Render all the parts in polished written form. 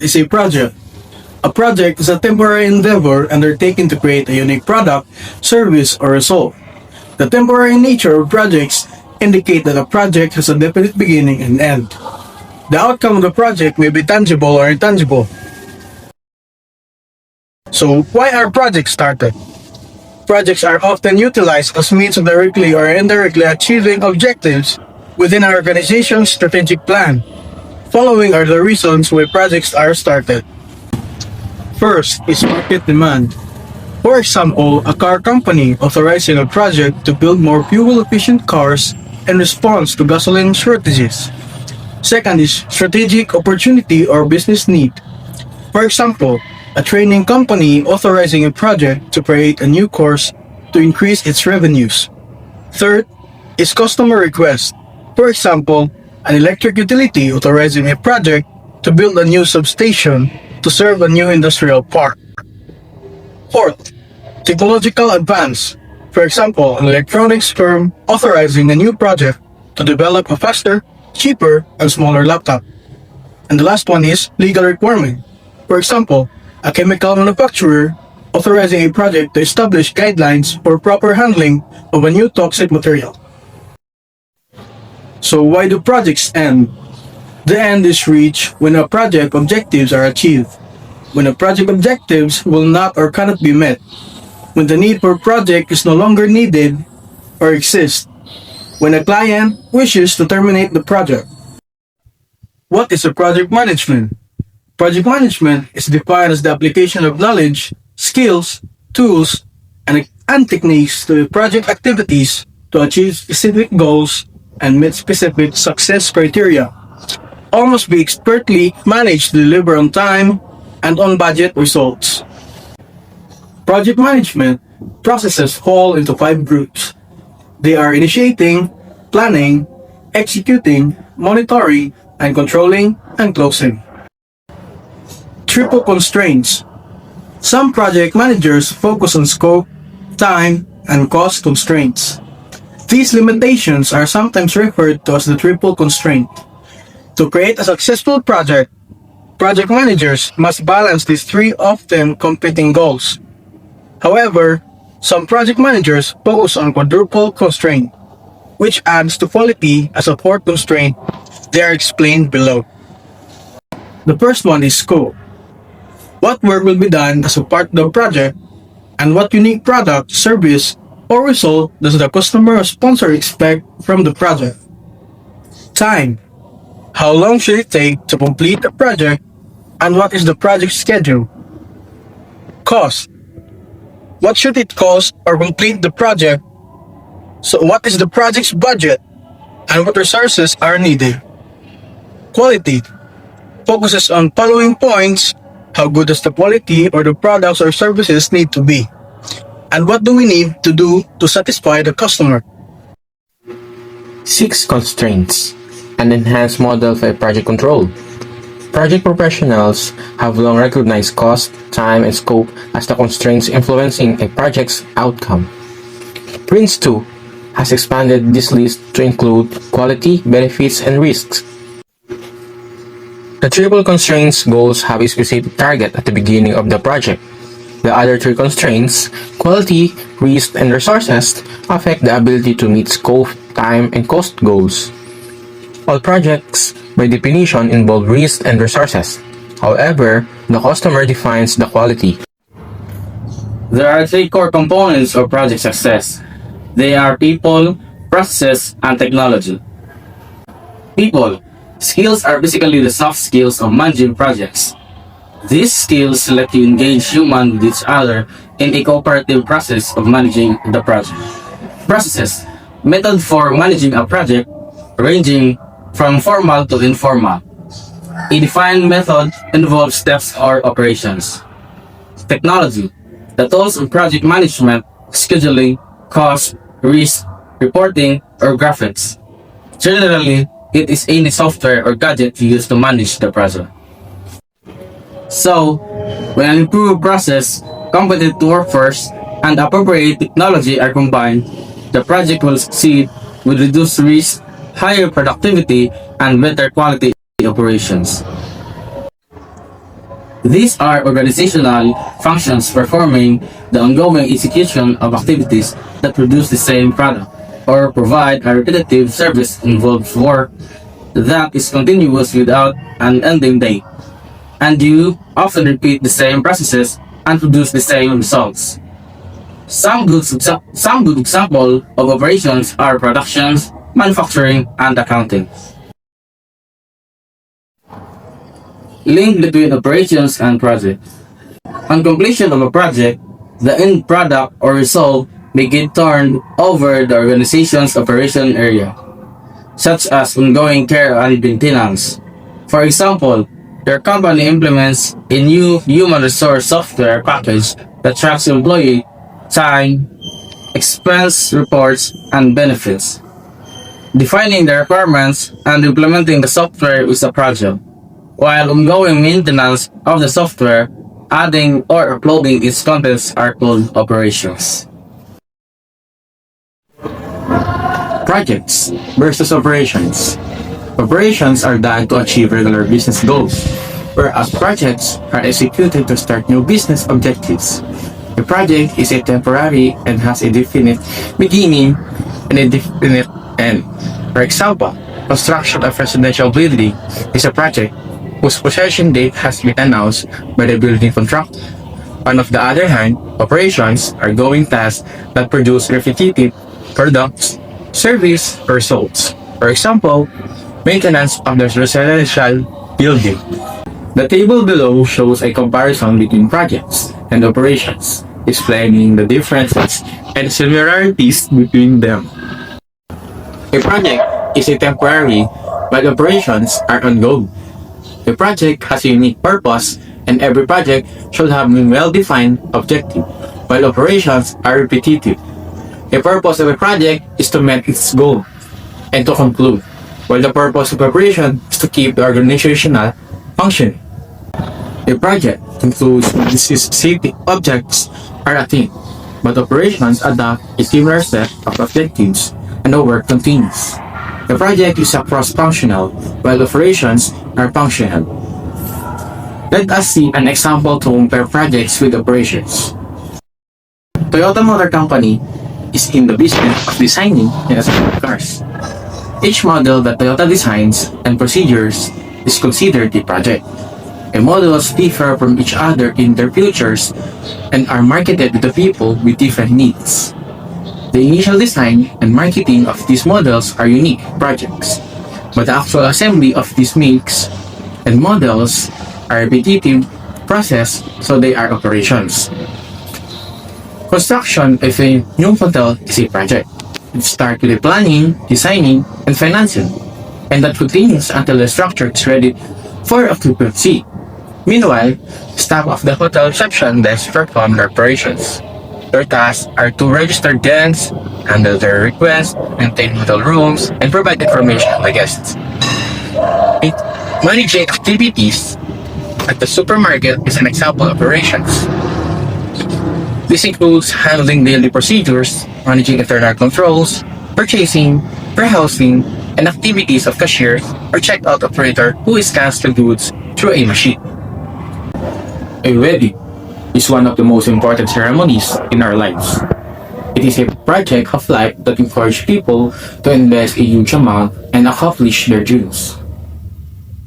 What is a project? A project is a temporary endeavor undertaken to create a unique product, service, or result. The temporary nature of projects indicate that a project has a definite beginning and end. The outcome of the project may be tangible or intangible. So, why are projects started? Projects are often utilized as means of directly or indirectly achieving objectives within an organization's strategic plan. Following are the reasons why projects are started. First is market demand. For example, a car company authorizing a project to build more fuel-efficient cars in response to gasoline shortages. Second is strategic opportunity or business need. For example, a training company authorizing a project to create a new course to increase its revenues. Third is customer request. For example, an electric utility authorizing a project to build a new substation to serve a new industrial park. Fourth, technological advance. For example, an electronics firm authorizing a new project to develop a faster, cheaper, and smaller laptop. And the last one is legal requirement. For example, a chemical manufacturer authorizing a project to establish guidelines for proper handling of a new toxic material. So why do projects end? The end is reached when a project objectives are achieved. When a project objectives will not or cannot be met. When the need for project is no longer needed or exists. When a client wishes to terminate the project. What is a project management? Project management is defined as the application of knowledge, skills, tools, and techniques to project activities to achieve specific goals and meet specific success criteria. All must be expertly managed to deliver on time and on budget results. Project management processes fall into 5 groups. They are initiating, planning, executing, monitoring, and controlling, and closing. Triple constraints. Some project managers focus on scope, time, and cost constraints. These limitations are sometimes referred to as the triple constraint. To create a successful project, project managers must balance these 3 often competing goals. However, some project managers focus on quadruple constraint, which adds to quality as a 4th constraint. They are explained below. The first one is scope. What work will be done as a part of the project, and what unique product, service, or result does the customer or sponsor expect from the project? Time. How long should it take to complete the project, and what is the project schedule? Cost. What should it cost or complete the project? So what is the project's budget, and what resources are needed? Quality. Focuses on following points. How good does the quality or the products or services need to be? And what do we need to do to satisfy the customer? 6 constraints. An enhanced model for project control. Project professionals have long recognized cost, time, and scope as the constraints influencing a project's outcome. Prince 2 has expanded this list to include quality, benefits, and risks. The triple constraints goals have a specific target at the beginning of the project. The other 3 constraints, quality, risk, and resources, affect the ability to meet scope, time, and cost goals. All projects, by definition, involve risk and resources. However, the customer defines the quality. There are 3 core components of project success. They are people, processes, and technology. People. Skills are basically the soft skills of managing projects. These skills let you engage humans with each other in a cooperative process of managing the project. Processes. Method for managing a project ranging from formal to informal. A defined method involves steps or operations. Technology. The tools of project management, scheduling, cost, risk, reporting, or graphics. Generally, it is any software or gadget used to manage the project. So, when an improved process, competent workforce, and appropriate technology are combined, the project will succeed with reduced risk, higher productivity, and better quality operations. These are organizational functions performing the ongoing execution of activities that produce the same product or provide a repetitive service involves work that is continuous without an ending date, and you often repeat the same processes and produce the same results. Some good example of operations are productions, manufacturing, and accounting. Link between operations and project. On completion of a project, the end product or result may get turned over the organization's operation area, such as ongoing care and maintenance. For example, your company implements a new human resource software package that tracks employee time, expense reports, and benefits. Defining the requirements and implementing the software is a project, while ongoing maintenance of the software, adding or uploading its contents are called operations. Projects versus operations. Operations are done to achieve regular business goals, whereas projects are executed to start new business objectives. A project is a temporary and has a definite beginning and a definite end. For example, construction of residential building is a project whose possession date has been announced by the building contractor. On the other hand, operations are going tasks that produce repetitive products, service, or results. For example, maintenance of the residential building. The table below shows a comparison between projects and operations, explaining the differences and similarities between them. A project is a temporary, while operations are ongoing. A project has a unique purpose, and every project should have a well-defined objective, while operations are repetitive. The purpose of a project is to meet its goal and to conclude, while the purpose of operation is to keep the organizational function. A project includes specific objects are attained, but operations adopt a similar set of objectives and the work continues. The project is a cross-functional, while operations are functional. Let us see an example to compare projects with operations. Toyota Motor Company is in the business of designing and assembling cars. Each model that Toyota designs and procedures is considered a project. The models differ from each other in their features and are marketed to the people with different needs. The initial design and marketing of these models are unique projects, but the actual assembly of these makes and models are a repetitive process, so they are operations. Construction of a new hotel is a project. It starts with the planning, designing, and financing, and that continues until the structure is ready for occupancy. Meanwhile, staff of the hotel reception desk perform their operations. Their tasks are to register guests, handle their requests, maintain hotel rooms, and provide information to the guests. Managing activities at the supermarket is an example of operations. This includes handling daily procedures, managing internal controls, purchasing, warehousing, and activities of cashiers or checkout operator who scans the goods through a machine. A wedding is one of the most important ceremonies in our lives. It is a project of life that encourages people to invest a huge amount and accomplish their dreams.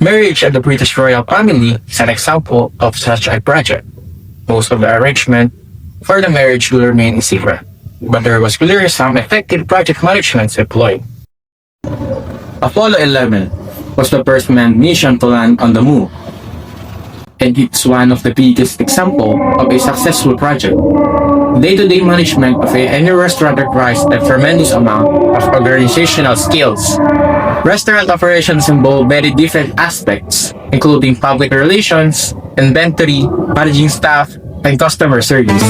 Marriage at the British royal family is an example of such a project. Most of the arrangement for the marriage will remain a secret, but there was clearly some effective project management employed. Apollo 11 was the first manned mission to land on the moon, and it's one of the biggest examples of a successful project. Day-to-day management of any restaurant requires a tremendous amount of organizational skills. Restaurant operations involve many different aspects, including public relations, inventory, managing staff, and customer service.